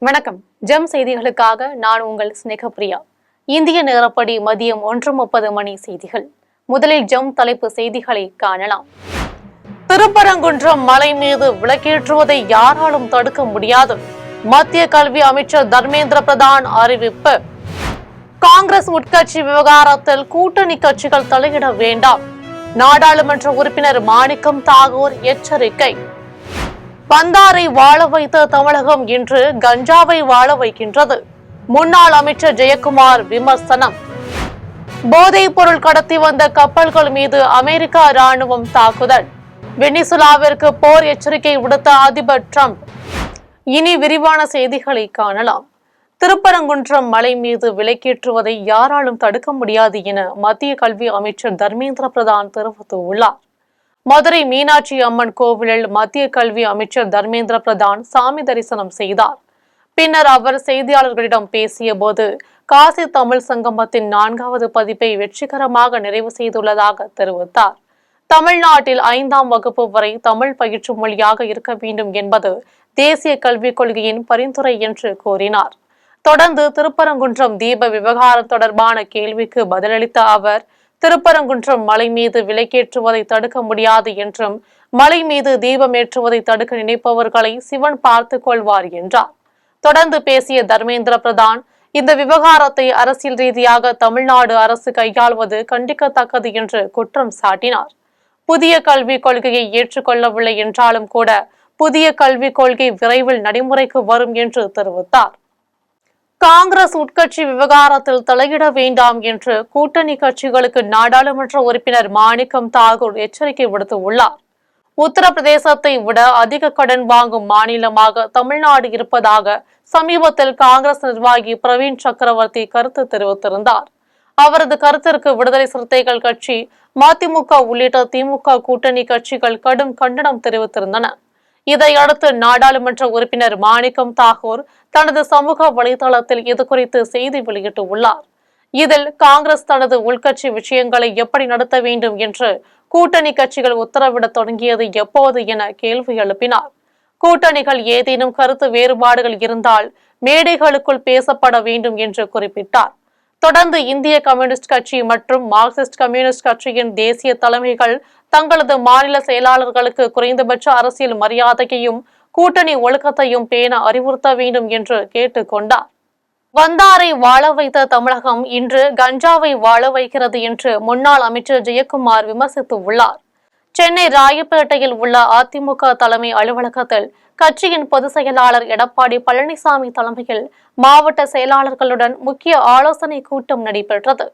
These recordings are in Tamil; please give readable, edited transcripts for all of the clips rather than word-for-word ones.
வணக்கம். ஜெம் செய்திகளுக்காக நான் உங்கள் ஸ்னேகப்பிரியா. இந்திய நேரப்படி மதியம் 1:30 மணி செய்திகள். முதலில் ஜெம் தலைப்பு செய்திகளை காணலாம். திருப்பரங்குன்றம் மலை மீது விளக்கேற்றுவதை யாராலும் தடுக்க முடியாது. மத்திய கல்வி அமைச்சர் தர்மேந்திர பிரதான் அறிவிப்பு. காங்கிரஸ் உட்கட்சி விவகாரத்தில் கூட்டணி கட்சிகள் தலையிட வேண்டாம். நாடாளுமன்ற உறுப்பினர் மாணிக்கம் தாகூர் எச்சரிக்கை. பந்தாரை வாழ வைத்த தமிழகம் இன்று கஞ்சாவை வாழ வைக்கின்றது. முன்னாள் அமைச்சர் ஜெயக்குமார் விமர்சனம். போதைப் பொருள் கடத்தி வந்த கப்பல்கள் மீது அமெரிக்கா ராணுவம் தாக்குதல். வெனிசுலாவிற்கு போர் எச்சரிக்கை விடுத்த அதிபர் டிரம்ப். இனி விரிவான செய்திகளை காணலாம். திருப்பரங்குன்றம் மலை மீது விலக்கேற்றுவதை யாராலும் தடுக்க முடியாது என மத்திய கல்வி அமைச்சர் தர்மேந்திர பிரதான் தெரிவித்துள்ளார். மதுரை மீனாட்சி அம்மன் கோவிலில் மத்திய கல்வி அமைச்சர் தர்மேந்திர பிரதான் சாமி தரிசனம் செய்தார். பின்னர் அவர் செய்தியாளர்களிடம் பேசிய போது காசி தமிழ் சங்கமத்தின் 4வது பதிப்பை வெற்றிகரமாக நிறைவு செய்துள்ளதாக தெரிவித்தார். தமிழ்நாட்டில் 5ஆம் வகுப்பு வரை தமிழ் பயிற்று மொழியாக இருக்க வேண்டும் என்பது தேசிய கல்விக் கொள்கையின் பரிந்துரை என்று கூறினார். தொடர்ந்து திருப்பரங்குன்றம் தீப விவகாரம் தொடர்பான கேள்விக்கு பதிலளித்த அவர், திருப்பரங்குன்றம் மலை மீது விலக்கேற்றுவதை தடுக்க முடியாது என்றும், மலை மீது தீபம் ஏற்றுவதை தடுக்க நினைப்பவர்களை சிவன் பார்த்துக் கொள்வார் என்றார். தொடர்ந்து பேசிய தர்மேந்திர பிரதான், இந்த விவகாரத்தை அரசியல் ரீதியாக தமிழ்நாடு அரசு கையாள்வது கண்டிக்கத்தக்கது என்று குற்றம் சாட்டினார். புதிய கல்விக் கொள்கையை ஏற்றுக்கொள்ளவில்லை என்றாலும் கூட புதிய கல்விக் கொள்கை விரைவில் நடைமுறைக்கு வரும் என்று தெரிவித்தார். காங்கிரஸ் உட்கட்சி விவகாரத்தில் தலையிட வேண்டாம் என்று கூட்டணி கட்சிகளுக்கு நாடாளுமன்ற உறுப்பினர் மாணிக்கம் தாகூர் எச்சரிக்கை விடுத்துள்ளார். உத்தரப்பிரதேசத்தை விட அதிக கடன் வாங்கும் மாநிலமாக தமிழ்நாடு இருப்பதாக சமீபத்தில் காங்கிரஸ் நிர்வாகி பிரவீன் சக்கரவர்த்தி கருத்து தெரிவித்திருந்தார். அவரது கருத்திற்கு விடுதலை சிறுத்தைகள் கட்சி, மதிமுக உள்ளிட்ட திமுக கூட்டணி கட்சிகள் கடும் கண்டனம் தெரிவித்திருந்தன. இதையடுத்து நாடாளுமன்ற உறுப்பினர் மாணிக்கம் தாகூர் தனது சமூக வலைதளத்தில் இதுகுறித்து செய்தி வெளியிட்டுள்ளார். இதில் காங்கிரஸ் தனது உள்கட்சி விஷயங்களை எப்படி நடத்த வேண்டும் என்று கூட்டணி கட்சிகள் உத்தரவிட தொடங்கியது எப்போது என கேள்வி எழுப்பினார். கூட்டணிகள் ஏதேனும் கருத்து வேறுபாடுகள் இருந்தால் மேடைகளுக்குள் பேசப்பட வேண்டும் என்று குறிப்பிட்டார். தொடர்ந்து இந்திய கம்யூனிஸ்ட் கட்சி மற்றும் மார்க்சிஸ்ட் கம்யூனிஸ்ட் கட்சியின் தேசிய தலைமைகள் தங்களது மாநில செயலாளர்களுக்கு குறைந்தபட்ச அரசியல் மரியாதையையும் கூட்டணி ஒழுக்கத்தையும் பேண அறிவுறுத்த வேண்டும் என்று கேட்டுக் கொண்டார். வந்தாரை வாழ வைத்த தமிழகம் இன்று கஞ்சாவை வாழ வைக்கிறது என்று முன்னாள் அமைச்சர் ஜெயக்குமார் விமர்சித்துள்ளார். சென்னை ராயப்பேட்டையில் உள்ள அதிமுக தலைமை அலுவலகத்தில் கட்சியின் பொதுச் செயலாளர் எடப்பாடி பழனிசாமி தலைமையில் மாவட்ட செயலாளர்களுடன் முக்கிய ஆலோசனை கூட்டம் நடைபெற்றது.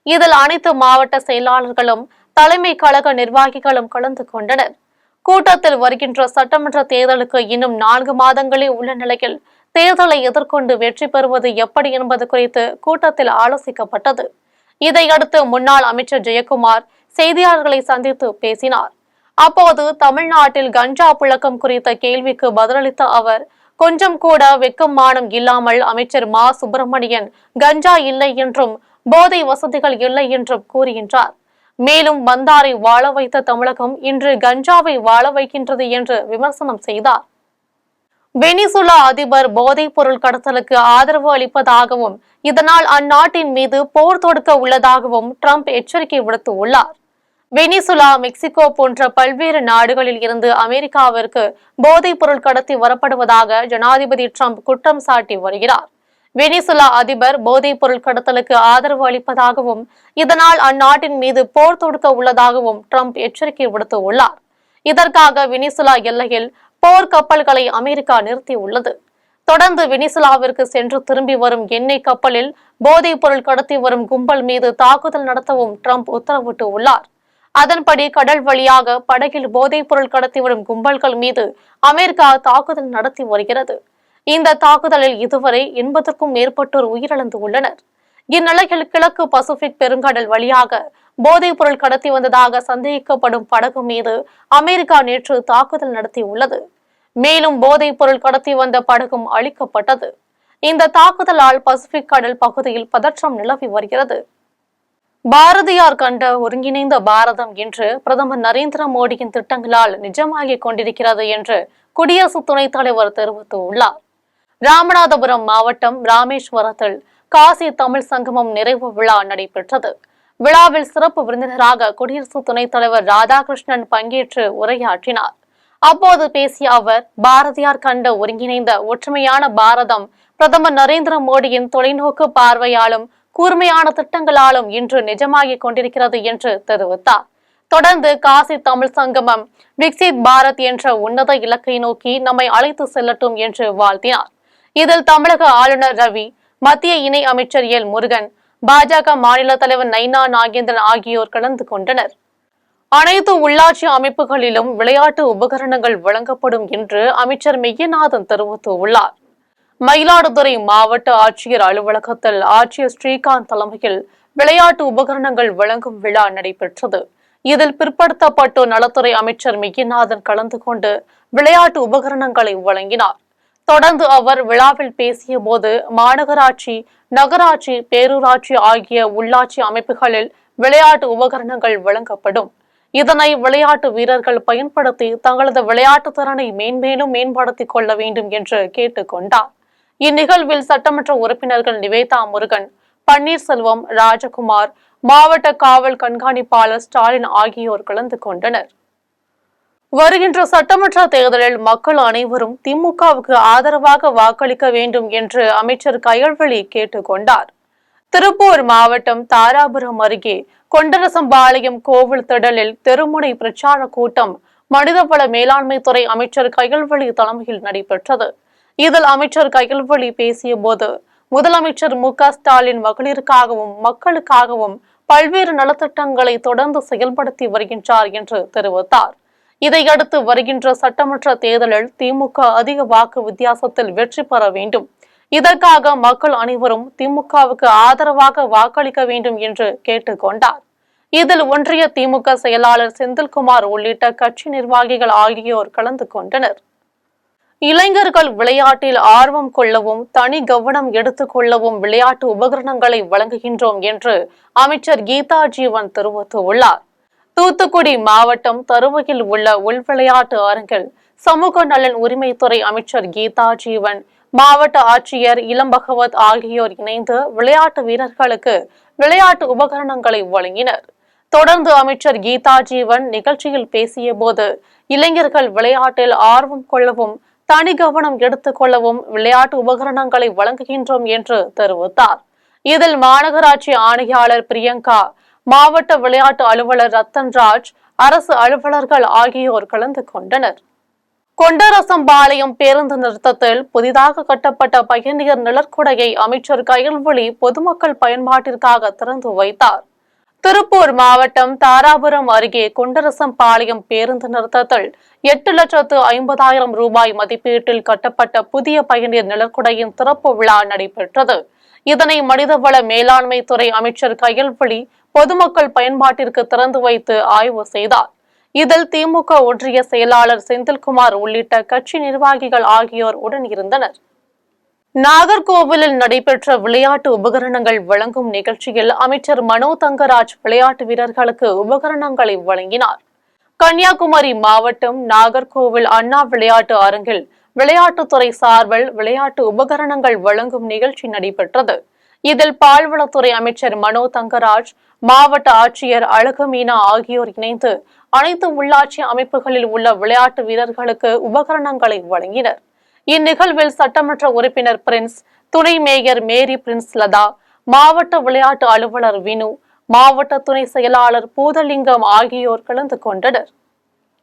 இதில் அனைத்து மாவட்ட செயலாளர்களும் தலைமை கழக நிர்வாகிகளும் கலந்து கொண்டனர். கூட்டத்தில் வருகின்ற சட்டமன்ற தேர்தலுக்கு இன்னும் 4 மாதங்களே உள்ள நிலையில் தேர்தலை எதிர்கொண்டு வெற்றி பெறுவது எப்படி என்பது குறித்து கூட்டத்தில் ஆலோசிக்கப்பட்டது. இதையடுத்து முன்னாள் அமைச்சர் ஜெயக்குமார் செய்தியாளர்களை சந்தித்து பேசினார். அப்போது தமிழ்நாட்டில் கஞ்சா புழக்கம் குறித்த கேள்விக்கு பதிலளித்த அவர், கொஞ்சம் கூட வெக்கம் மானம் இல்லாமல் அமைச்சர் மா சுப்பிரமணியன் கஞ்சா இல்லை என்றும் போதை வசதிகள் இல்லை என்றும் கூறுகின்றார். மேலும் வந்தாரை வாழ வைத்த தமிழகம் இன்று கஞ்சாவை வாழ வைக்கின்றது என்று விமர்சனம் செய்தார். வெனிசுலா அதிபர் போதைப் பொருள் கடத்தலுக்கு ஆதரவு அளிப்பதாகவும் இதனால் அந்நாட்டின் மீது போர் தொடுக்க உள்ளதாகவும் டிரம்ப் எச்சரிக்கை விடுத்துள்ளார். வெனிசுலா, மெக்சிகோ போன்ற பல்வேறு நாடுகளில் இருந்து அமெரிக்காவிற்கு போதைப் பொருள் கடத்தி வரப்படுவதாக ஜனாதிபதி டிரம்ப் குற்றம் சாட்டி வருகிறார். வெனிசுலா அதிபர் போதைப் பொருள் கடத்தலுக்கு ஆதரவு அளிப்பதாகவும் இதனால் அந்நாட்டின் மீது போர் தொடுக்க உள்ளதாகவும் டிரம்ப் எச்சரிக்கை விடுத்துள்ளார். இதற்காக வெனிசுலா எல்லையில் போர் கப்பல்களை அமெரிக்கா நிறுத்தியுள்ளது. தொடர்ந்து வெனிசுலாவிற்கு சென்று திரும்பி வரும் எண்ணெய் கப்பலில் போதைப் பொருள் கடத்தி வரும் கும்பல் மீது தாக்குதல் நடத்தவும் டிரம்ப் உத்தரவிட்டுள்ளார். அதன்படி கடல் வழியாக படகில் போதைப் பொருள் கடத்தி வரும் கும்பல்கள் மீது அமெரிக்கா தாக்குதல் நடத்தி வருகிறது. இந்த தாக்குதலில் இதுவரை 80க்கும் மேற்பட்டோர் உயிரிழந்து உள்ளனர். இந்நிலையில் கிழக்கு பசிபிக் பெருங்கடல் வழியாக போதைப் பொருள் கடத்தி வந்ததாக சந்தேகிக்கப்படும் படகு மீது அமெரிக்கா நேற்று தாக்குதல் நடத்தியுள்ளது. மேலும் போதைப் பொருள் கடத்தி வந்த படகும் அழிக்கப்பட்டது. இந்த தாக்குதலால் பசிபிக் கடல் பகுதியில் பதற்றம் நிலவி வருகிறது. பாரதியார் கண்ட ஒருங்கிணைந்த பாரதம் என்று பிரதமர் நரேந்திர மோடியின் திட்டங்களால் நிஜமாகிக் கொண்டிருக்கிறது என்று குடியரசு துணைத் தலைவர் தெரிவித்துள்ளார். ராமநாதபுரம் மாவட்டம் ராமேஸ்வரத்தில் காசி தமிழ் சங்கமம் நிறைவு விழா நடைபெற்றது. விழாவில் சிறப்பு விருந்தினராக குடியரசு துணைத் தலைவர் ராதாகிருஷ்ணன் பங்கேற்று உரையாற்றினார். அப்போது பேசிய அவர், பாரதியார் கண்ட ஒருங்கிணைந்த ஒற்றுமையான பாரதம் பிரதமர் நரேந்திர மோடியின் தொலைநோக்கு பார்வையாலும் கூர்மையான திட்டங்களாலும் இன்று நிஜமாகிக் கொண்டிருக்கிறது என்று தெரிவித்தார். தொடர்ந்து காசி தமிழ் சங்கமம் விக்சித் பாரத் என்ற உன்னத இலக்கை நோக்கி நம்மை அழைத்து செல்லட்டும் என்று வாழ்த்தினார். இதில் தமிழக ஆளுநர் ரவி, மத்திய இணை அமைச்சர் எல் முருகன், பாஜக மாநில தலைவர் நைனா நாகேந்திரன் ஆகியோர் கலந்து கொண்டனர். அனைத்து உள்ளாட்சி அமைப்புகளிலும் விளையாட்டு உபகரணங்கள் வழங்கப்படும் என்று அமைச்சர் மெய்யநாதன் தெரிவித்துள்ளார். மயிலாடுதுறை மாவட்ட ஆட்சியர் அலுவலகத்தில் ஆட்சியர் ஸ்ரீகாந்த் தலைமையில் விளையாட்டு உபகரணங்கள் வழங்கும் விழா நடைபெற்றது. இதில் பிற்படுத்தப்பட்டோர் நலத்துறை அமைச்சர் மெய்யநாதன் கலந்து கொண்டு விளையாட்டு உபகரணங்களை வழங்கினார். தொடர்ந்து அவர் விழாவில் பேசிய போது, மாநகராட்சி, நகராட்சி, பேரூராட்சி ஆகிய உள்ளாட்சி அமைப்புகளில் விளையாட்டு உபகரணங்கள் வழங்கப்படும். இதனை விளையாட்டு வீரர்கள் பயன்படுத்தி தங்களது விளையாட்டு திறனை மேன்மேலும் மேம்படுத்திக் கொள்ள வேண்டும் என்று கேட்டுக் கொண்டார். இந்நிகழ்வில் சட்டமன்ற உறுப்பினர்கள் நிவேதா முருகன், பன்னீர்செல்வம், ராஜகுமார், மாவட்ட காவல் கண்காணிப்பாளர் ஸ்டாலின் ஆகியோர் கலந்து கொண்டனர். வருகின்ற சட்டமன்ற தேர்தலில் மக்கள் அனைவரும் திமுகவுக்கு ஆதரவாக வாக்களிக்க வேண்டும் என்று அமைச்சர் கயல்விழி கேட்டுக் கொண்டார். திருப்பூர் மாவட்டம் தாராபுரம் அருகே கொண்டரசம்பாளையம் கோவில் திடலில் தெருமுனை பிரச்சார கூட்டம் மனிதவள மேலாண்மை துறை அமைச்சர் கயல்விழி தலைமையில் நடைபெற்றது. இதில் அமைச்சர் கயல்விழி பேசிய போது, முதலமைச்சர் மு.க.ஸ்டாலின் மகளிருக்காகவும் மக்களுக்காகவும் பல்வேறு நலத்திட்டங்களை தொடர்ந்து செயல்படுத்தி வருகின்றார் என்று தெரிவித்தார். இதையடுத்து வருகின்ற சட்டமன்ற தேர்தலில் திமுக அதிக வாக்கு வித்தியாசத்தில் வெற்றி பெற வேண்டும். இதற்காக மக்கள் அனைவரும் திமுகவுக்கு ஆதரவாக வாக்களிக்க வேண்டும் என்று கேட்டுக் கொண்டார். இதில் ஒன்றிய திமுக செயலாளர் செந்தில்குமார் உள்ளிட்ட கட்சி நிர்வாகிகள் ஆகியோர் கலந்து கொண்டனர். இளைஞர்கள் விளையாட்டில் ஆர்வம் கொள்ளவும் தனி கவனம் எடுத்துக் கொள்ளவும் விளையாட்டு உபகரணங்களை வழங்குகின்றோம் என்று அமைச்சர் கீதா ஜீவன் தெரிவித்துள்ளார். தூத்துக்குடி மாவட்டம் தருவையில் உள்ள உள் விளையாட்டு அரங்கில் சமூக நலன் உரிமைத்துறை அமைச்சர் கீதா ஜீவன், மாவட்ட ஆட்சியர் இளம்பகவத் ஆகியோர் இணைந்து விளையாட்டு வீரர்களுக்கு விளையாட்டு உபகரணங்களை வழங்கினர். தொடர்ந்து அமைச்சர் கீதா ஜீவன் நிகழ்ச்சியில் பேசிய போது, இளைஞர்கள் விளையாட்டில் ஆர்வம் கொள்ளவும் தனி கவனம் எடுத்துக் கொள்ளவும் விளையாட்டு உபகரணங்களை வழங்குகின்றோம் என்று தெரிவித்தார். இதில் மாநகராட்சி ஆணையாளர் பிரியங்கா, மாவட்ட விளையாட்டு அலுவலர் ரத்தன்ராஜ், அரசு அலுவலர்கள் ஆகியோர் கலந்து கொண்டனர். கொண்டரசம்பாளையம் பேருந்து நிறுத்தத்தில் புதிதாக கட்டப்பட்ட பயணியர் நிழற்குடையை அமைச்சர் கயல்விழி பொதுமக்கள் பயன்பாட்டிற்காக திறந்து வைத்தார். திருப்பூர் மாவட்டம் தாராபுரம் அருகே கொண்டரசம்பாளையம் பேருந்து நிறுத்தத்தில் 8,50,000 ரூபாய் மதிப்பீட்டில் கட்டப்பட்ட புதிய பயணியர் நிழற்குடையின் திறப்பு விழா நடைபெற்றது. இதனை மனிதவள மேலாண்மை துறை அமைச்சர் கயல்விழி பொதுமக்கள் பயன்பாட்டிற்கு திறந்து வைத்து ஆய்வு செய்தார். இதில் திமுக ஒன்றிய செயலாளர் செந்தில்குமார் உள்ளிட்ட கட்சி நிர்வாகிகள் ஆகியோர் உடன் இருந்தனர். நாகர்கோவிலில் நடைபெற்ற விளையாட்டு உபகரணங்கள் வழங்கும் நிகழ்ச்சியில் அமைச்சர் மனோ தங்கராஜ் விளையாட்டு வீரர்களுக்கு உபகரணங்களை வழங்கினார். கன்னியாகுமரி மாவட்டம் நாகர்கோவில் அண்ணா விளையாட்டு அரங்கில் விளையாட்டுத்துறை சார்பில் விளையாட்டு உபகரணங்கள் வழங்கும் நிகழ்ச்சி நடைபெற்றது. இதில் பால்வளத்துறை அமைச்சர் மனோ தங்கராஜ், மாவட்ட ஆட்சியர் அழகுமீனா ஆகியோர் இணைந்து அனைத்து உள்ளாட்சி அமைப்புகளில் உள்ள விளையாட்டு வீரர்களுக்கு உபகரணங்களை வழங்கினர். இந்நிகழ்வில் சட்டமன்ற உறுப்பினர் பிரின்ஸ், துணை மேயர் மேரி பிரின்ஸ் லதா, மாவட்ட விளையாட்டு அலுவலர் வினு, மாவட்ட துணை செயலாளர் பூதலிங்கம் ஆகியோர் கலந்து கொண்டனர்.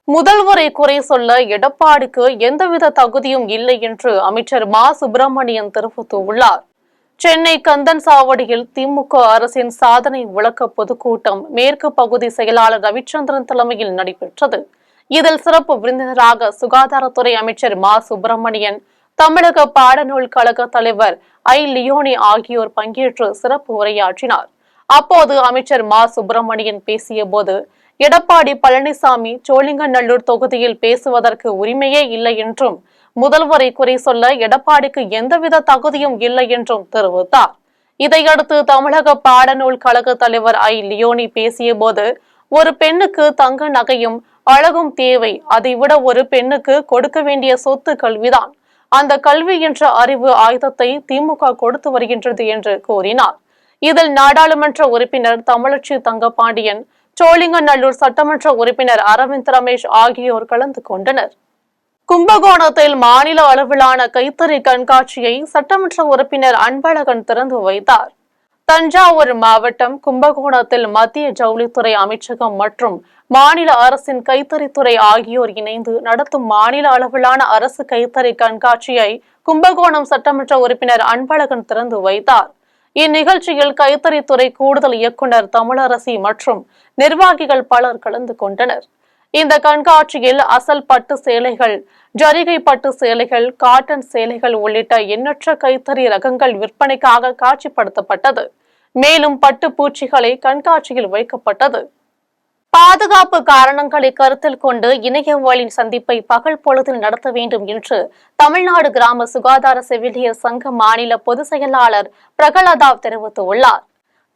முதல்வரை குறை சொல்ல எடப்பாடிக்கு எந்தவித தகுதியும் இல்லை என்று அமைச்சர் மா சுப்பிரமணியன் தெரிவித்துள்ளார். சென்னை கந்தன்சாவடியில் திமுக அரசின் சாதனை விளக்க பொதுக்கூட்டம் மேற்கு பகுதி செயலாளர் ரவிச்சந்திரன் தலைமையில் நடைபெற்றது. இதில் சிறப்பு விருந்தினராக சுகாதாரத்துறை அமைச்சர் மா சுப்பிரமணியன், தமிழக பாடநூல் கழக தலைவர் லியோனி ஆகியோர் பங்கேற்று சிறப்பு உரையாற்றினார். அப்போது அமைச்சர் மா சுப்பிரமணியன் பேசிய போது, எடப்பாடி பழனிசாமி சோழிங்கநல்லூர் தொகுதியில் பேசுவதற்கு உரிமையே இல்லை என்றும், முதல்வரை குறை சொல்ல எடப்பாடிக்கு எந்தவித தகுதியும் இல்லை என்றும் தெரிவித்தார். இதையடுத்து தமிழக பாடநூல் கழக தலைவர் லியோனி பேசிய போது, ஒரு பெண்ணுக்கு தங்க நகையும் அழகும் தேவை, அதைவிட ஒரு பெண்ணுக்கு கொடுக்க வேண்டிய சொத்து கல்விதான். அந்த கல்வி என்ற அறிவு ஆயுதத்தை திமுக கொடுத்து வருகின்றது என்று கூறினார். இதில் நாடாளுமன்ற உறுப்பினர் தமிழச்சி தங்கபாண்டியன், சோழிங்கநல்லூர் சட்டமன்ற உறுப்பினர் அரவிந்த் ரமேஷ் ஆகியோர் கலந்து கொண்டனர். கும்பகோணத்தில் மாநில அளவிலான கைத்தறி கண்காட்சியை சட்டமன்ற உறுப்பினர் அன்பழகன் திறந்து வைத்தார். தஞ்சாவூர் மாவட்டம் கும்பகோணத்தில் மத்திய ஜவுளித்துறை அமைச்சகம் மற்றும் மாநில அரசின் கைத்தறித்துறை ஆகியோர் இணைந்து நடத்தும் மாநில அளவிலான அரசு கைத்தறி கண்காட்சியை கும்பகோணம் சட்டமன்ற உறுப்பினர் அன்பழகன் திறந்து வைத்தார். இந்நிகழ்ச்சியில் கைத்தறித்துறை கூடுதல் இயக்குநர் தமிழரசி மற்றும் நிர்வாகிகள் பலர் கலந்து கொண்டனர். இந்த கண்காட்சியில் அசல் பட்டு சேலைகள், ஜரிகை பட்டு சேலைகள், காட்டன் சேலைகள் உள்ளிட்ட எண்ணற்ற கைத்தறி ரகங்கள் விற்பனைக்காக காட்சிப்படுத்தப்பட்டது. மேலும் பட்டு பூச்சிகளை கண்காட்சியில் வைக்கப்பட்டது. பாதுகாப்பு காரணங்களை கருத்தில் கொண்டு இணைய வழி சந்திப்பை பகல் பொழுதில் நடத்த வேண்டும் என்று தமிழ்நாடு கிராம சுகாதார செவிலியர் சங்க மாநில பொதுச் செயலாளர் பிரகலாதா தெரிவித்துள்ளார்.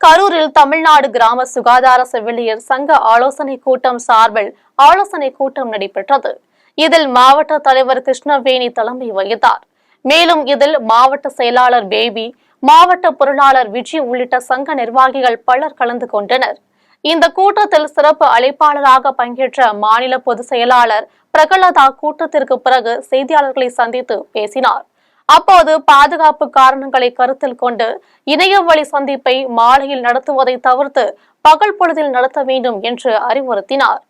கரூரில் தமிழ்நாடு கிராம சுகாதார செவிலியர் சங்க ஆலோசனை கூட்டம் சார்பில் ஆலோசனை கூட்டம் நடைபெற்றது. இதில் மாவட்ட தலைவர் கிருஷ்ணவேணி தலைமை வகித்தார். மேலும் இதில் மாவட்ட செயலாளர் பேபி, மாவட்ட பொருளாளர் விஜய் உள்ளிட்ட சங்க நிர்வாகிகள் பலர் கலந்து கொண்டனர். இந்த கூட்டத்தில் சிறப்பு அழைப்பாளராக பங்கேற்ற மாநில பொதுச் செயலாளர் பிரகலாதா கூட்டத்திற்கு பிறகு செய்தியாளர்களை சந்தித்து பேசினார். அப்போது பாதுகாப்பு காரணங்களை கருத்தில் கொண்டு இணைய வழி சந்திப்பை மாலையில் நடத்துவதை தவிர்த்து பகல் பொழுதில் நடத்த வேண்டும் என்று அறிவுறுத்தினார்.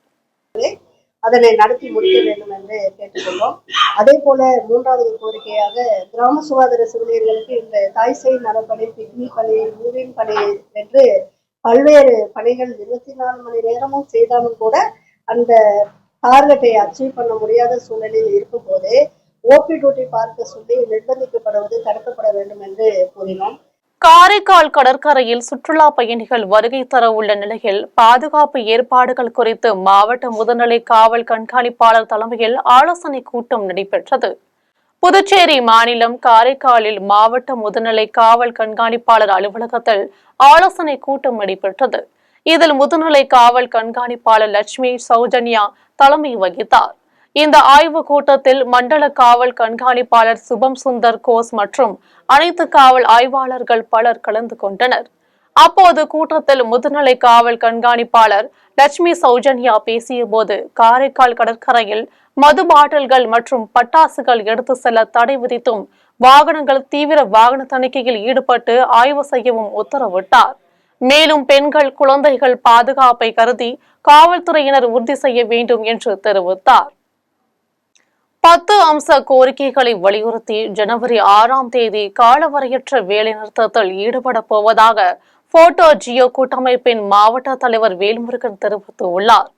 அதனை நடத்தி முடிக்க வேண்டும் என்று கேட்டுக்கொண்டோம். அதே போல மூன்றாவது கோரிக்கையாக கிராம சுகாதார செவிலியர்களுக்கு இந்த தாய் சேய் நலப்பணி, பிக்னிக் பணி, யூரின் பணி என்று பல்வேறு பணிகள் 24 மணி நேரமும் செய்தாலும் கூட அந்த டார்கெட்டை அச்சீவ் பண்ண முடியாத சூழலில் இருக்கும் போது ஓபி டியூட்டி பார்க்க சொல்லி நிர்பந்திக்கப்படுவது தடுக்கப்பட வேண்டும் என்று கூறினோம். காரைக்கால் கடற்கரையில் சுற்றுலா பயணிகள் வருகை தர உள்ள நிலையில் பாதுகாப்பு ஏற்பாடுகள் குறித்து மாவட்ட முதுநிலை காவல் கண்காணிப்பாளர் தலைமையில் ஆலோசனை கூட்டம் நடைபெற்றது. புதுச்சேரி மாநிலம் காரைக்காலில் மாவட்ட முதுநிலை காவல் கண்காணிப்பாளர் அலுவலகத்தில் ஆலோசனை கூட்டம் நடைபெற்றது. இதில் முதுநிலை காவல் கண்காணிப்பாளர் லட்சுமி சௌஜன்யா தலைமை வகித்தார். இந்த ஆய்வு கூட்டத்தில் மண்டல காவல் கண்காணிப்பாளர் சுபம் சுந்தர் கோஸ் மற்றும் அனைத்து காவல் ஆய்வாளர்கள் பலர் கலந்து கொண்டனர். அப்போது கூட்டத்தில் முதுநிலை காவல் கண்காணிப்பாளர் லட்சுமி சௌஜன்யா பேசிய போது காரைக்கால் கடற்கரையில் மது பாட்டில்கள் மற்றும் பட்டாசுகள் எடுத்து செல்ல தடை விதித்தும் வாகனங்கள் தீவிர வாகன தணிக்கையில் ஈடுபட்டு ஆய்வு செய்யவும் உத்தரவிட்டார். மேலும் பெண்கள், குழந்தைகள் பாதுகாப்பை கருதி காவல்துறையினர் உறுதி செய்ய வேண்டும் என்று தெரிவித்தார். 10 அம்ச கோரிக்கைகளை வலியுறுத்தி ஜனவரி 6ஆம் தேதி காலவரையற்ற வேலைநிறுத்தத்தில் ஈடுபட போவதாக போட்டோ ஜியோ கூட்டமைப்பின் மாவட்ட தலைவர் வேல்முருகன் தெரிவித்துள்ளார்.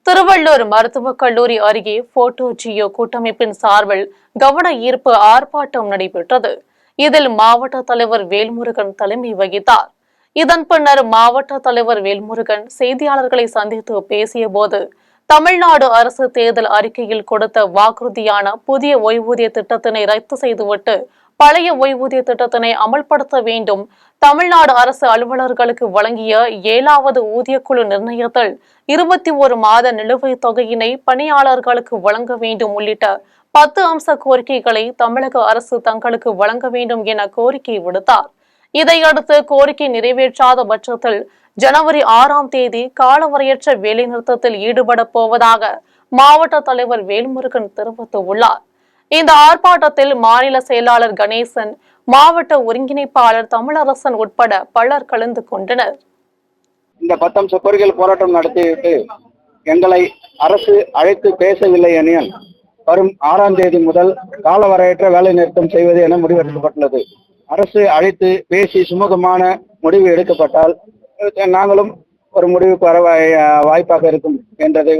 திருவள்ளூர் மருத்துவக் கல்லூரி அருகே போட்டோ ஜியோ கூட்டமைப்பின் சார்பில் கவன ஈர்ப்பு ஆர்ப்பாட்டம் நடைபெற்றது. இதில் மாவட்ட தலைவர் வேல்முருகன் தலைமை வகித்தார். இதன் பின்னர் மாவட்ட தலைவர் வேல்முருகன் செய்தியாளர்களை சந்தித்து பேசிய போது தமிழ்நாடு அரசு தேர்தல் அறிக்கையில் கொடுத்த வாக்குறுதியான புதிய ஓய்வூதிய திட்டத்தினை ரத்து செய்துவிட்டு பழைய ஓய்வூதிய திட்டத்தினை அமல்படுத்த வேண்டும், தமிழ்நாடு அரசு அலுவலர்களுக்கு வழங்கிய 7வது ஊதியக்குழு நிர்ணயத்தில் 21 மாத நிலுவைத் தொகையினை பணியாளர்களுக்கு வழங்க வேண்டும் உள்ளிட்ட 10 அம்ச கோரிக்கைகளை தமிழக அரசு தங்களுக்கு வழங்க வேண்டும் என கோரிக்கை விடுத்தார். இதையடுத்து கோரிக்கை நிறைவேற்றாத பட்சத்தில் ஜனவரி 6ஆம் தேதி காலவரையற்ற வேலைநிறுத்தத்தில் ஈடுபட போவதாக மாவட்ட தலைவர் வேல்முருகன் தெரிவித்துள்ளார். இந்த ஆர்ப்பாட்டத்தில் மாநில செயலாளர் கணேசன், மாவட்ட ஒருங்கிணைப்பாளர் தமிழரசன் உட்பட பலர் கலந்து கொண்டனர். இந்த 10 அம்ச கோரிக்கைகள் போராட்டம் நடத்திவிட்டு எங்களை அரசு அழைத்து பேசவில்லை எனில் வரும் 6ஆம் தேதி முதல் காலவரையற்ற வேலை நிறுத்தம் செய்வது என முடிவெடுக்கப்பட்டுள்ளது. அரசு அழைத்து பேசி சுமூகமான முடிவு எடுக்கப்பட்டால் நாங்களும் ஒரு முடிவுக்கு வர வாய்ப்பாக இருக்கும் என்றது.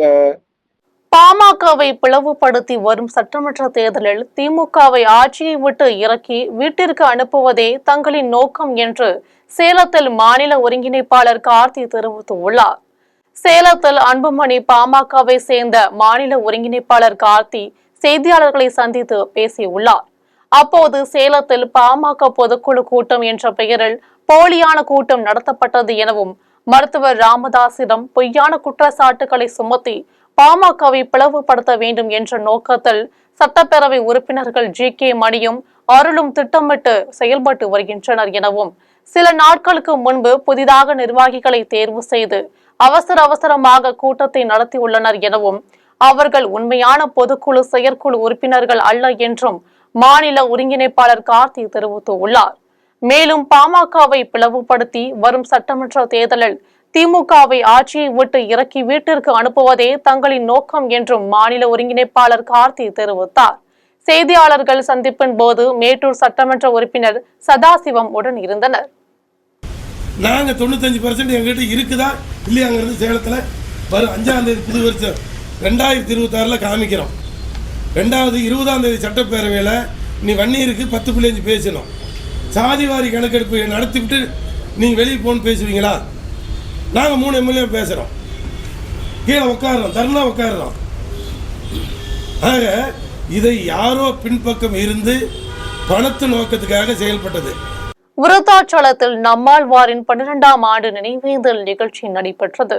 பாமகவை பிளவுபடுத்தி வரும் சட்டமன்ற தேர்தலில் திமுகவை ஆட்சியை விட்டு இறக்கி வீட்டிற்கு அனுப்புவதே தங்களின் நோக்கம் என்று சேலத்தில் மாநில ஒருங்கிணைப்பாளர் கார்த்தி தெரிவித்துள்ளார். சேலத்தில் அன்புமணி பாமகவை சேர்ந்த மாநில ஒருங்கிணைப்பாளர் கார்த்தி செய்தியாளர்களை சந்தித்து பேசியுள்ளார். அப்போது சேலத்தில் பாமக பொதுக்குழு கூட்டம் என்ற பெயரில் போலியான கூட்டம் நடத்தப்பட்டது எனவும் மருத்துவர் ராமதாசிடம் பொய்யான குற்றச்சாட்டுகளை சுமத்தி பாமகவை பிளவுபடுத்த வேண்டும் என்ற நோக்கத்தில் சட்டப்பேரவை உறுப்பினர்கள் ஜி.கே. மணியும் அருளும் திட்டமிட்டு செயல்பட்டு வருகின்றனர் எனவும், சில நாட்களுக்கு முன்பு புதிதாக நிர்வாகிகளை தேர்வு செய்து அவசரமாக கூட்டத்தை நடத்தியுள்ளனர் எனவும், அவர்கள் உண்மையான பொதுக்குழு செயற்குழு உறுப்பினர்கள் அல்ல என்றும் மாநில ஒருங்கிணைப்பாளர் கார்த்தி தெரிவித்துள்ளார். மேலும் பாமகவை பிளவுபடுத்தி வரும் சட்டமன்ற தேர்தலில் திமுகவை ஆட்சியை விட்டு இறக்கி வீட்டிற்கு அனுப்புவதே தங்களின் நோக்கம் என்றும் மாநில ஒருங்கிணைப்பாளர் கார்த்தி தெரிவித்தார். செய்தியாளர்கள் சந்திப்பின் போது மேட்டூர் சட்டமன்ற உறுப்பினர் சதாசிவம் உடன் இருந்தனர். நாங்க 95% எங்ககிட்ட இருக்குதா இல்லையாங்கிறது சேலத்துல வரும் 5ஆம் தேதி புது வருஷம் 2026 காமிக்கிறோம். 20ஆம் தேதி சட்டப்பேரவையில நீ வன்னியருக்கு 10.5 பேசணும். சாதிவாரி கணக்கெடுப்பு நடத்திவிட்டு நீங்க வெளியே போன்னு பேசுவீங்களா? நாங்க 3 எம்எல்ஏ பேசுறோம், கீழே உட்காடுறோம், தர்ணா உட்காடுறோம். ஆக இதை யாரோ பின்பக்கம் இருந்து பணத்து நோக்கத்துக்காக செயல்பட்டது. விருத்தாச்சலத்தில் நம்மாழ்வாரின் 12ஆம் ஆண்டு நினைவேந்தல் நிகழ்ச்சி நடைபெற்றது.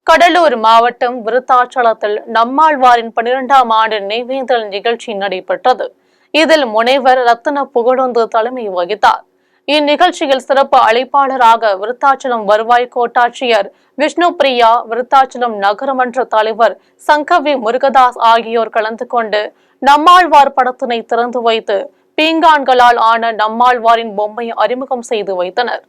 கடலூர் மாவட்டம் விருத்தாச்சலத்தில் நம்மாழ்வாரின் 12ஆம் ஆண்டு நினைவேந்தல் நிகழ்ச்சி நடைபெற்றது. இதில் முனைவர் ரத்தின புகழொந்து தலைமை வகித்தார். இந்நிகழ்ச்சியில் சிறப்பு அழைப்பாளராக விருத்தாச்சலம் வருவாய் கோட்டாட்சியர் விஷ்ணு பிரியா, விருத்தாச்சலம் நகரமன்ற தலைவர் சங்கவி முருகதாஸ் ஆகியோர் கலந்து கொண்டு நம்மாழ்வார் படத்தினை திறந்து வைத்து பீங்கான்களால் ஆன நம்மாழ்வாரின் பொம்மை அறிமுகம் செய்து வைத்தனர்.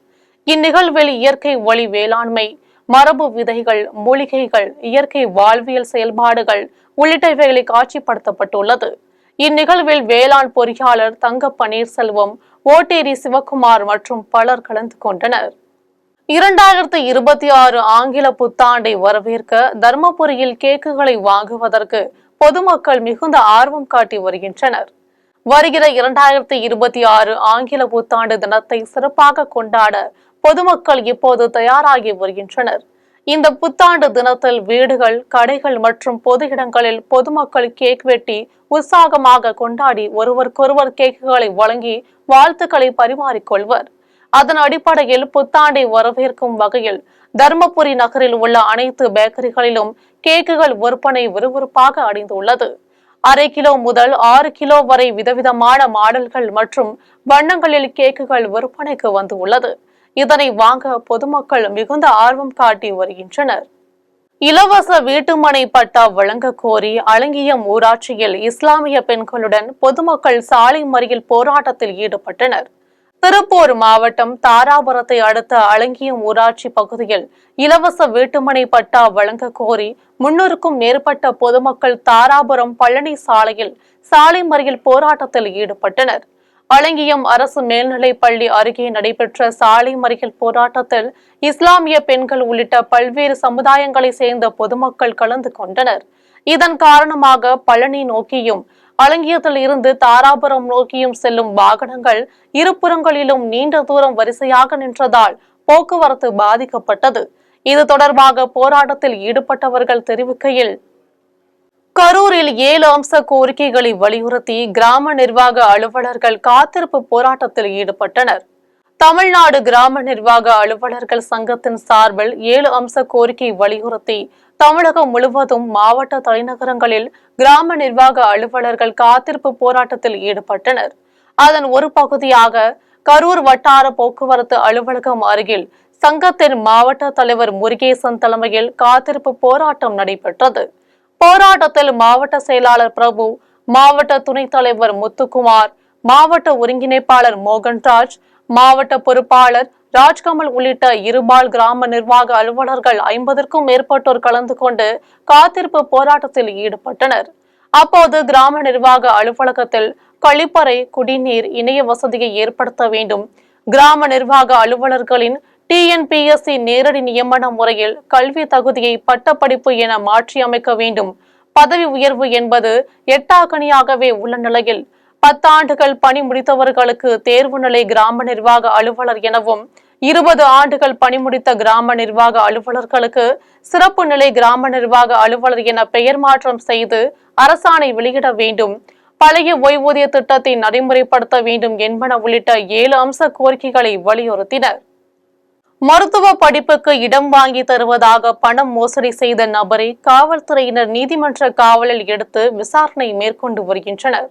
இந்நிகழ்வில் இயற்கை ஒளி வேளாண்மை, மரபு விதைகள், மூலிகைகள், இயற்கை வாழ்வியல் செயல்பாடுகள் உள்ளிட்டவைகளை காட்சிப்படுத்தப்பட்டுள்ளது. இந்நிகழ்வில் வேளாண் பொறியாளர் தங்க பன்னீர்செல்வம், ஓட்டேரி சிவக்குமார் மற்றும் பலர் கலந்து கொண்டனர். 2026 ஆங்கில புத்தாண்டை வரவேற்க தர்மபுரியில் கேக்குகளை வாங்குவதற்கு பொதுமக்கள் மிகுந்த ஆர்வம் காட்டி வருகின்றனர். வருகிற 2026 ஆங்கில புத்தாண்டு தினத்தை சிறப்பாக கொண்டாட பொதுமக்கள் இப்போது தயாராகி வருகின்றனர். இந்த புத்தாண்டு தினத்தில் வீடுகள், கடைகள் மற்றும் பொது இடங்களில் பொதுமக்கள் கேக் வெட்டி உற்சாகமாக கொண்டாடி ஒருவருக்கொருவர் கேக்குகளை வழங்கி வாழ்த்துக்களை பரிமாறிக்கொள்வர். அதன் அடிப்படையில் புத்தாண்டை வரவேற்கும் வகையில் தர்மபுரி நகரில் உள்ள அனைத்து பேக்கரிகளிலும் கேக்குகள் விற்பனை விறுவிறுப்பாக அடைந்துள்ளது. 1/2 கிலோ முதல் 6 கிலோ வரை விதவிதமான மாடல்கள் மற்றும் வண்ணங்களில் கேக்குகள் விற்பனைக்கு வந்துள்ளது. இதனை வாங்க பொதுமக்கள் மிகுந்த ஆர்வம் காட்டி வருகின்றனர். இலவச வீட்டுமனை பட்டா வழங்க கோரி அலங்கியம் ஊராட்சியில் இஸ்லாமிய பெண்களுடன் பொதுமக்கள் சாலை மறியல் போராட்டத்தில் ஈடுபட்டனர். திருப்பூர் மாவட்டம் தாராபுரத்தை அடுத்த அலங்கியம் ஊராட்சி பகுதியில் இலவச வீட்டுமனை பட்டா வழங்க கோரி 300க்கும் மேற்பட்ட பொதுமக்கள் தாராபுரம் பழனி சாலையில் சாலை மறியல் போராட்டத்தில் ஈடுபட்டனர். அலங்கியம் அரசு மேல்நிலைப் பள்ளி அருகே நடைபெற்ற சாலை மறியல் போராட்டத்தில் இஸ்லாமிய பெண்கள் உள்ளிட்ட பல்வேறு சமுதாயங்களை சேர்ந்த பொதுமக்கள் கலந்து கொண்டனர். இதன் காரணமாக பழனி நோக்கியும் அலங்கியத்தில் இருந்து தாராபுரம் நோக்கியும் செல்லும் வாகனங்கள் இருபுறங்களிலும் நீண்ட தூரம் வரிசையாக நின்றதால் போக்குவரத்து பாதிக்கப்பட்டது. இது தொடர்பாக போராட்டத்தில் ஈடுபட்டவர்கள் தெரிவிக்கையில், கரூரில் 7 அம்ச கோரிக்கைகளை வலியுறுத்தி கிராம நிர்வாக அலுவலர்கள் காத்திருப்பு போராட்டத்தில் ஈடுபட்டனர். தமிழ்நாடு கிராம நிர்வாக அலுவலர்கள் சங்கத்தின் சார்பில் 7 அம்ச கோரிக்கை வலியுறுத்தி தமிழகம் முழுவதும் மாவட்ட தலைநகரங்களில் கிராம நிர்வாக அலுவலர்கள் காத்திருப்பு போராட்டத்தில் ஈடுபட்டனர். அதன் ஒரு பகுதியாக கரூர் வட்டார போக்குவரத்து அலுவலகம் அருகில் சங்கத்தின் மாவட்ட தலைவர் முருகேசன் தலைமையில் காத்திருப்பு போராட்டம் நடைபெற்றது. போராட்டத்தில் மாவட்ட செயலாளர் பிரபு, மாவட்ட துணைத் தலைவர் முத்துக்குமார், மாவட்ட ஒருங்கிணைப்பாளர் மோகன்ராஜ், மாவட்ட பொறுப்பாளர் ராஜ்கமல் உள்ளிட்ட இருபால் கிராம நிர்வாக அலுவலர்கள் 50க்கும் மேற்பட்டோர் கலந்து கொண்டு காத்திருப்பு போராட்டத்தில் ஈடுபட்டனர். அப்போது கிராம நிர்வாக அலுவலகத்தில் கழிப்பறை, குடிநீர், இணைய வசதியை ஏற்படுத்த வேண்டும், கிராம நிர்வாக அலுவலர்களின் TNPSC நேரடி நியமன முறையில் கல்வி தகுதியை பட்டப்படிப்பு என மாற்றி அமைக்க வேண்டும், பதவி உயர்வு என்பது எட்டாக்கணியாகவே உள்ள நிலையில் 10 ஆண்டுகள் பணி முடித்தவர்களுக்கு தேர்வு நிலை கிராம நிர்வாக அலுவலர் எனவும் 20 ஆண்டுகள் பணி முடித்த கிராம நிர்வாக அலுவலர்களுக்கு சிறப்பு நிலை கிராம நிர்வாக அலுவலர் என பெயர் மாற்றம் செய்து அரசாணை வெளியிட வேண்டும், பழைய ஓய்வூதிய திட்டத்தை நடைமுறைப்படுத்த வேண்டும் என்பன உள்ளிட்ட 7 அம்ச கோரிக்கைகளை வலியுறுத்தினர். மருத்துவ படிப்புக்கு இடம் வாங்கி தருவதாக பணம் மோசடி செய்த நபரை காவல்துறையினர் நீதிமன்ற காவலில் எடுத்து விசாரணை மேற்கொண்டு வருகின்றனர்.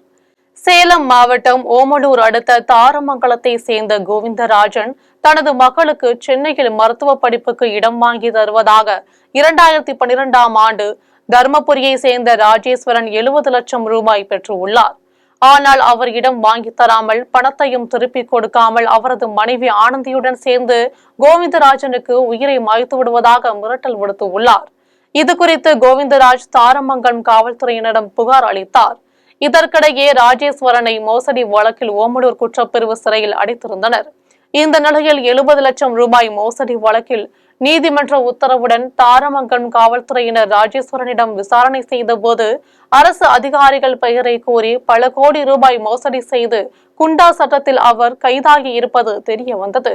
சேலம் மாவட்டம் ஓமலூர் அடுத்த தாரமங்கலத்தை சேர்ந்த கோவிந்தராஜன் தனது மகளுக்கு சென்னையில் மருத்துவ படிப்புக்கு இடம் வாங்கி தருவதாக 2012ஆம் ஆண்டு தர்மபுரியை சேர்ந்த ராஜேஸ்வரன் 70 லட்சம் ரூபாய் பெற்றுள்ளார். ஆனால் அவர் இடம் வாங்கி தராமல் பணத்தையும் திருப்பிக் கொடுக்காமல் அவரது மனைவி ஆனந்தியுடன் சேர்ந்து கோவிந்தராஜனுக்கு உயிரை மாய்த்து விடுவதாக மிரட்டல் விடுத்துள்ளார். இதுகுறித்து கோவிந்தராஜ் தாரமங்கலம் காவல்துறையினரிடம் புகார் அளித்தார். இதற்கிடையே ராஜேஸ்வரனை மோசடி வழக்கில் ஓமலூர் குற்றப்பிரிவு சிறையில் அடைத்திருந்தனர். இந்த நிலையில் 70 லட்சம் ரூபாய் மோசடி வழக்கில் நீதிமன்ற உத்தரவுடன் தாரமங்கலம் காவல்துறையினர் ராஜேஸ்வரனிடம் விசாரணை செய்தபோது அரசு அதிகாரிகள் பெயரை கூறி பல கோடி ரூபாய் மோசடி செய்து குண்டா சட்டத்தில் அவர் கைதாகி இருப்பது தெரிய வந்தது.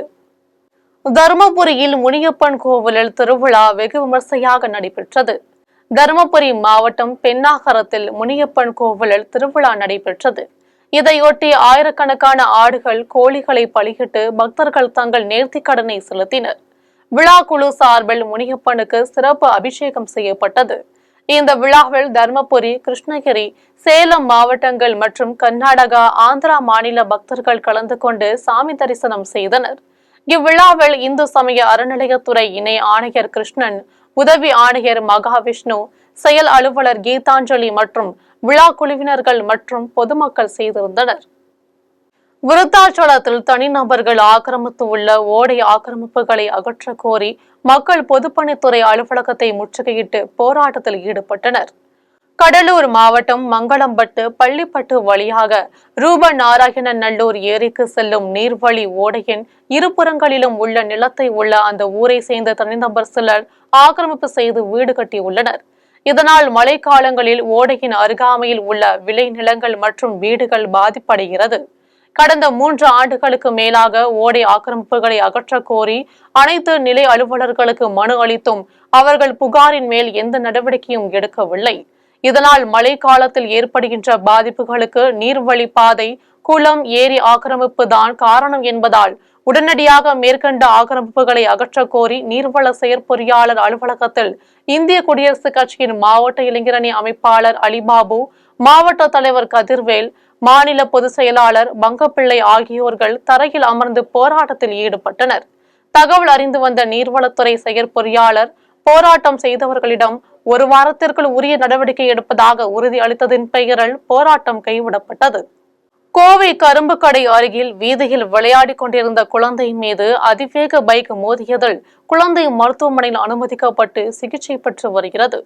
தருமபுரியில் முனியப்பன் கோவிலில் திருவிழா வெகு விமர்சையாக நடைபெற்றது. தருமபுரி மாவட்டம் பெண்ணாகரத்தில் முனியப்பன் கோவிலில் திருவிழா நடைபெற்றது. இதையொட்டி ஆயிரக்கணக்கான ஆடுகள், கோழிகளை பலியிட்டு பக்தர்கள் தங்கள் நேர்த்திக்கடனை செலுத்தினர். விழா குழு சார்பில் முனியப்பனுக்கு சிறப்பு அபிஷேகம் செய்யப்பட்டது. இந்த விழாவில் தர்மபுரி, கிருஷ்ணகிரி, சேலம் மாவட்டங்கள் மற்றும் கர்நாடகா, ஆந்திரா மாநில பக்தர்கள் கலந்து கொண்டு சாமி தரிசனம் செய்தனர். இவ்விழாவில் இந்து சமய அறநிலையத்துறை இணை ஆணையர் கிருஷ்ணன், உதவி ஆணையர் மகாவிஷ்ணு, செயல் அலுவலர் கீதாஞ்சலி மற்றும் விழா குழுவினர்கள் மற்றும் பொதுமக்கள் செய்திருந்தனர். விருத்தாச்சலத்தில் தனிநபர்கள் ஆக்கிரமித்து உள்ள ஓடை ஆக்கிரமிப்புகளை அகற்ற கோரி மக்கள் பொதுப்பணித்துறை அலுவலகத்தை முற்றுகையிட்டு போராட்டத்தில் ஈடுபட்டனர். கடலூர் மாவட்டம் மங்களம்பட்டு, பள்ளிப்பட்டு வழியாக ரூபநாராயணன் நல்லூர் ஏரிக்கு செல்லும் நீர்வழி ஓடையின் இருபுறங்களிலும் உள்ள நிலத்தை உள்ள அந்த ஊரை சேர்ந்த தனிநபர் சிலர் ஆக்கிரமிப்பு செய்து வீடு கட்டியுள்ளனர். இதனால் மழைக்காலங்களில் ஓடையின் அருகாமையில் உள்ள விளை நிலங்கள் மற்றும் வீடுகள் பாதிப்படைகிறது. கடந்த 3 ஆண்டுகளுக்கு மேலாக ஓடை ஆக்கிரமிப்புகளை அகற்ற கோரி அனைத்து நிலை அலுவலர்களுக்கு மனு அளித்தும் அவர்கள் புகாரின் மேல் எந்த நடவடிக்கையும் எடுக்கவில்லை. இதனால் மழை காலத்தில் ஏற்படுகின்ற பாதிப்புகளுக்கு நீர்வழி பாதை, குளம், ஏரி ஆக்கிரமிப்பு தான் காரணம் என்பதால் உடனடியாக மேற்கண்ட ஆக்கிரமிப்புகளை அகற்ற கோரி நீர்வள செயற்பொறியாளர் அலுவலகத்தில் இந்திய குடியரசுக் கட்சியின் மாவட்ட இளைஞரணி அமைப்பாளர் அலிபாபு, மாவட்ட தலைவர் கதிர்வேல், மாநில பொதுச் செயலாளர் பங்கப்பிள்ளை ஆகியோர்கள் தரையில் அமர்ந்து போராட்டத்தில் ஈடுபட்டனர். தகவல் அறிந்து வந்த நீர்வளத்துறை செயற்பொறியாளர் போராட்டம் செய்தவர்களிடம் 1 வாரத்திற்குள் உரிய நடவடிக்கை எடுப்பதாக உறுதி அளித்ததின் பெயரில் போராட்டம் கைவிடப்பட்டது. கோவை கரும்பு கடை அருகில் வீதியில் விளையாடிக் கொண்டிருந்த குழந்தை மீது அதிவேக பைக் மோதியதில் குழந்தை மருத்துவமனையில் அனுமதிக்கப்பட்டு சிகிச்சை பெற்று வருகிறது.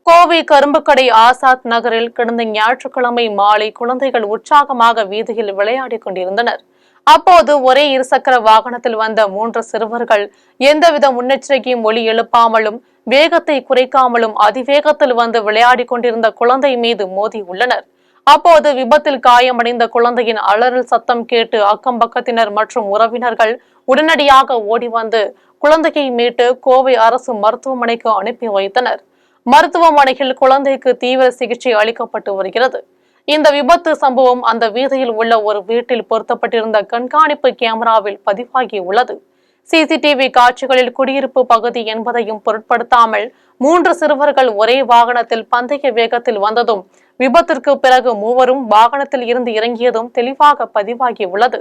கோவை கரும்புக்கடை ஆசாத் நகரில் கடந்த ஞாயிற்றுக்கிழமை மாலை குழந்தைகள் உற்சாகமாக வீதியில் விளையாடிக் கொண்டிருந்தனர். அப்போது ஒரே இருசக்கர வாகனத்தில் வந்த 3 சிறுவர்கள் எந்தவித முன்னெச்சரிக்கையும் ஒலி எழுப்பாமலும் வேகத்தை குறைக்காமலும் அதிவேகத்தில் வந்து விளையாடிக் கொண்டிருந்த குழந்தை மீது மோதி உள்ளனர். அப்போது விபத்தில் காயமடைந்த குழந்தையின் அலறல் சத்தம் கேட்டு அக்கம் பக்கத்தினர் மற்றும் உறவினர்கள் உடனடியாக ஓடி வந்து குழந்தையை மீட்டு கோவை அரசு மருத்துவமனைக்கு அனுப்பி வைத்தனர். மருத்துவமனையில் குழந்தைக்கு தீவிர சிகிச்சை அளிக்கப்பட்டு வருகிறது. இந்த விபத்து சம்பவம் அந்த வீதியில் உள்ள ஒரு வீட்டில் பொருத்தப்பட்டிருந்த கண்காணிப்பு கேமராவில் பதிவாகி உள்ளது. சிசிடிவி காட்சிகளில் குடியிருப்பு பகுதி என்பதையும் பொருட்படுத்தாமல் 3 சிறுவர்கள் ஒரே வாகனத்தில் பந்தய வேகத்தில் வந்ததும் விபத்திற்கு பிறகு மூவரும் வாகனத்தில் இருந்து இறங்கியதும் தெளிவாக பதிவாகி உள்ளது.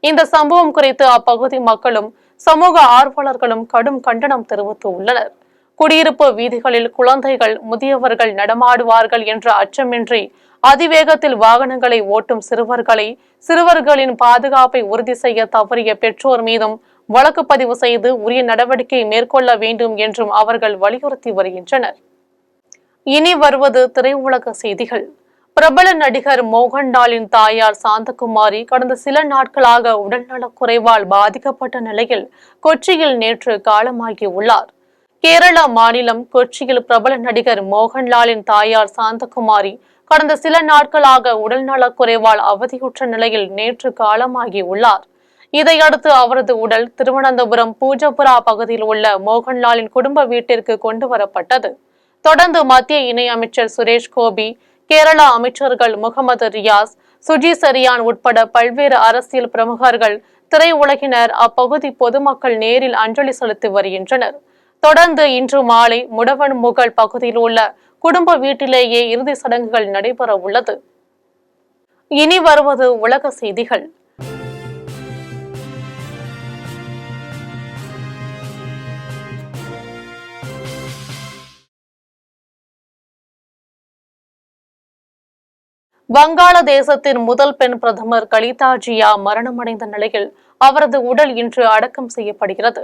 இந்த சம்பவம் குறித்து அப்பகுதி மக்களும் சமூக ஆர்வலர்களும் கடும் கண்டனம் தெரிவித்து உள்ளனர். குடியிருப்பு வீதிகளில் குழந்தைகள், முதியவர்கள் நடமாடுவார்கள் என்ற அச்சமின்றி அதிவேகத்தில் வாகனங்களை ஓட்டும் சிறுவர்களின் பாதுகாப்பை உறுதி செய்ய தவறிய பெற்றோர் மீதும் வழக்கு பதிவு செய்து உரிய நடவடிக்கை மேற்கொள்ள வேண்டும் என்றும் அவர்கள் வலியுறுத்தி வருகின்றனர். இனி வருவது திரையுலக செய்திகள். பிரபல நடிகர் மோகன்லாலின் தாயார் சாந்தகுமாரி கடந்த சில நாட்களாக உடல்நலக் குறைவால் பாதிக்கப்பட்ட நிலையில் கொச்சியில் நேற்று காலமாகி உள்ளார். கேரள மாநிலம் கொச்சியில் பிரபல நடிகர் மோகன்லாலின் தாயார் சாந்தகுமாரி கடந்த சில நாட்களாக உடல்நலக் குறைவால் அவதியுற்ற நிலையில் நேற்று காலமாகி உள்ளார். இதையடுத்து அவரது உடல் திருவனந்தபுரம் பூஜப்புரா பகுதியில் உள்ள மோகன்லாலின் குடும்ப வீட்டிற்கு கொண்டு வரப்பட்டது. தொடர்ந்து மத்திய இணை அமைச்சர் சுரேஷ் கோபி, கேரள அமைச்சர்கள் முகமது ரியாஸ், சுஜி சரியான் உட்பட பல்வேறு அரசியல் பிரமுகர்கள், திரையுலகினர், அப்பகுதி பொதுமக்கள் நேரில் அஞ்சலி செலுத்தி வருகின்றனர். தொடர்ந்து இன்று மாலை முடவன் முகல் பகுதியில் உள்ள குடும்ப வீட்டிலேயே இறுதி சடங்குகள் நடைபெற உள்ளது. இனி வருவது உலக செய்திகள். வங்காளதேசத்தின் முதல் பெண் பிரதமர் கலிதா ஜியா மரணமடைந்த நிலையில் அவரது உடல் இன்று அடக்கம் செய்யப்படுகிறது.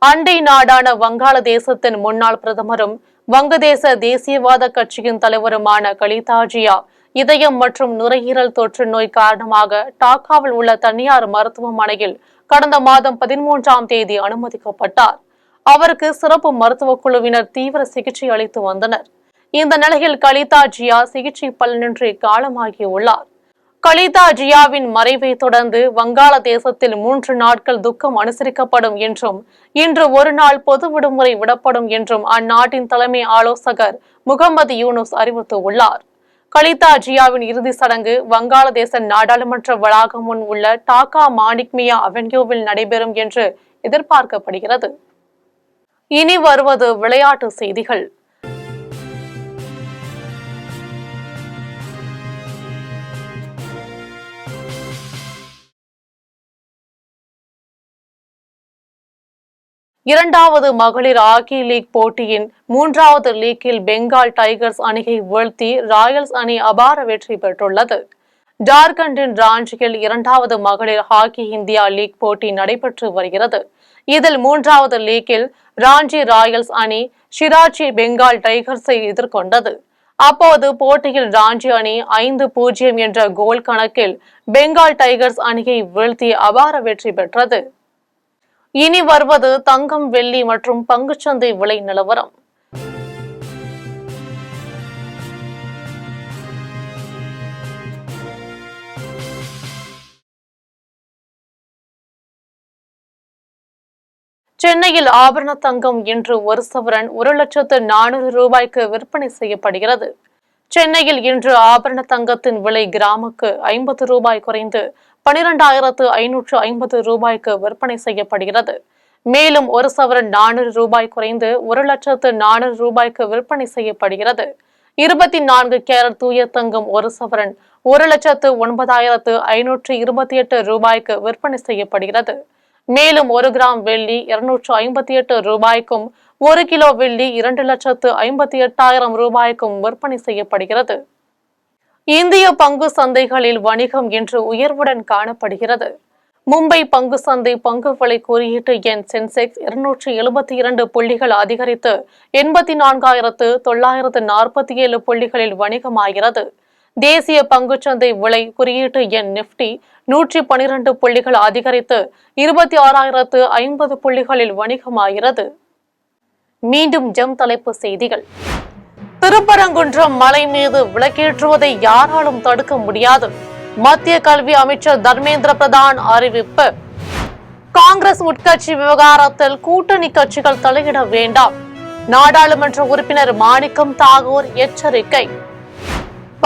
அண்டை நாடான வங்காளதேசத்தின் முன்னாள் பிரதமரும் வங்கதேச தேசியவாத கட்சியின் தலைவருமான கலிதா ஜியா இதயம் மற்றும் நுரையீரல் தொற்று நோய் காரணமாக டாக்காவில் உள்ள தனியார் மருத்துவமனையில் கடந்த மாதம் 13ஆம் தேதி அனுமதிக்கப்பட்டார். அவருக்கு சிறப்பு மருத்துவ குழுவினர் தீவிர சிகிச்சை அளித்து வந்தனர். இந்த நிலையில் கலிதா ஜியா சிகிச்சை பலனின்றி காலமாகியுள்ளார். கலிதா ஜியாவின் மறைவை தொடர்ந்து வங்காளதேசத்தில் 3 நாட்கள் துக்கம் அனுசரிக்கப்படும் என்றும் இன்று ஒரு நாள் பொது விடுமுறை விடப்படும் என்றும் அந்நாட்டின் தலைமை ஆலோசகர் முகமது யூனுஸ் அறிவித்துள்ளார். கலிதா ஜியாவின் இறுதி சடங்கு வங்காளதேச நாடாளுமன்ற வளாகம் முன் உள்ள டாக்கா மாணிக்மியா அவென்யூவில் நடைபெறும் என்று எதிர்பார்க்கப்படுகிறது. இனி வருவது விளையாட்டு செய்திகள். இரண்டாவது மகளிர் ஹாக்கி லீக் போட்டியின் 3வது லீக்கில் பெங்கால் டைகர்ஸ் அணியை வீழ்த்தி ராயல்ஸ் அணி அபார வெற்றி பெற்றுள்ளது. ஜார்க்கண்டின் ராஞ்சியில் 2வது மகளிர் ஹாக்கி இந்தியா லீக் போட்டி நடைபெற்று வருகிறது. இதில் 3வது லீக்கில் ராஞ்சி ராயல்ஸ் அணி ஷிராச்சி பெங்கால் டைகர்ஸை எதிர்கொண்டது. அப்போது போட்டியில் ராஞ்சி அணி 5-0 என்ற கோல் கணக்கில் பெங்கால் டைகர்ஸ் அணியை வீழ்த்தி அபார வெற்றி பெற்றது. இனி வருவது தங்கம், வெள்ளி மற்றும் பங்குச்சந்தை விலை நிலவரம். சென்னையில் ஆபரண தங்கம் இன்று ஒரு சவரன் 1,400,000 ரூபாய்க்கு விற்பனை செய்யப்படுகிறது. சென்னையில் இன்று ஆபரண தங்கத்தின் விலை கிராமுக்கு 50 ரூபாய் குறைந்து 12,550 ரூபாய்க்கு விற்பனை செய்யப்படுகிறது. மேலும் ஒரு சவரன் 400 ரூபாய் குறைந்து 1,04,000 ரூபாய்க்கு விற்பனை செய்யப்படுகிறது. 24 கேரட் தூய தங்கம் ஒரு சவரன் 1,09,528 ரூபாய்க்கு விற்பனை செய்யப்படுகிறது. மேலும் 1 கிராம் வெள்ளி 258 ரூபாய்க்கும் 1 கிலோ வெள்ளி 2,58,000 ரூபாய்க்கும் விற்பனை செய்யப்படுகிறது. இந்திய பங்கு சந்தைகளில் வணிகம் இன்று உயர்வுடன் காணப்படுகிறது. மும்பை பங்கு சந்தை பங்கு விலை குறியீட்டு எண் சென்செக்ஸ் 272 புள்ளிகள் அதிகரித்து 84,947 புள்ளிகளில் வணிகமாகிறது. தேசிய பங்குச்சந்தை விலை குறியீட்டு எண் நிப்டி 112 புள்ளிகள் அதிகரித்து 26,050 புள்ளிகளில் வணிகமாகிறது. மீண்டும் ஜெம் தலைப்பு செய்திகள். திருப்பரங்குன்றம் மலை மீது விளக்கேற்றுவதை யாராலும் தடுக்க முடியாது. மத்திய கல்வி அமைச்சர் தர்மேந்திர பிரதான் அறிவிப்பு. காங்கிரஸ் உட்கட்சி விவகாரத்தில் கூட்டணி கட்சிகள் தலையிட வேண்டாம். நாடாளுமன்ற உறுப்பினர் மாணிக்கம் தாகூர் எச்சரிக்கை.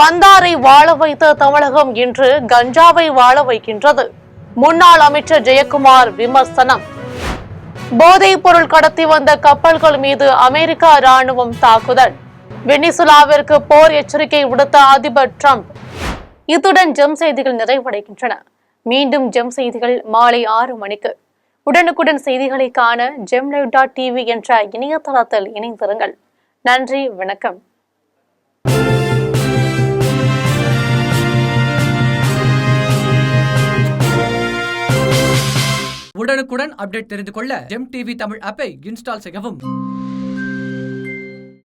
பந்தாரை வாழ வைத்த தமிழகம் இன்று கஞ்சாவை வாழ வைக்கின்றது. முன்னாள் அமைச்சர் ஜெயக்குமார் விமர்சனம். போதைப் பொருள் கடத்தி வந்த கப்பல்கள் மீது அமெரிக்கா ராணுவம் தாக்குதல். வெனிசுலாவிற்கு போர் எச்சரிக்கை விடுத்த அதிபர் டிரம்ப். இத்துடன் ஜெம் செய்திகள் நிறைவடைகின்றன. மீண்டும் ஜெம் செய்திகள் மாலை 6 மணிக்கு. உடனுக்குடன் செய்திகளை காண gemlive.tv என்ற இணையதளத்தில் இணைந்திருங்கள். நன்றி, வணக்கம். உடனுக்குடன் அப்டேட் தெரிந்து கொள்ள ஜெம் டிவி தமிழ் ஆப்பை இன்ஸ்டால் செய்யவும்.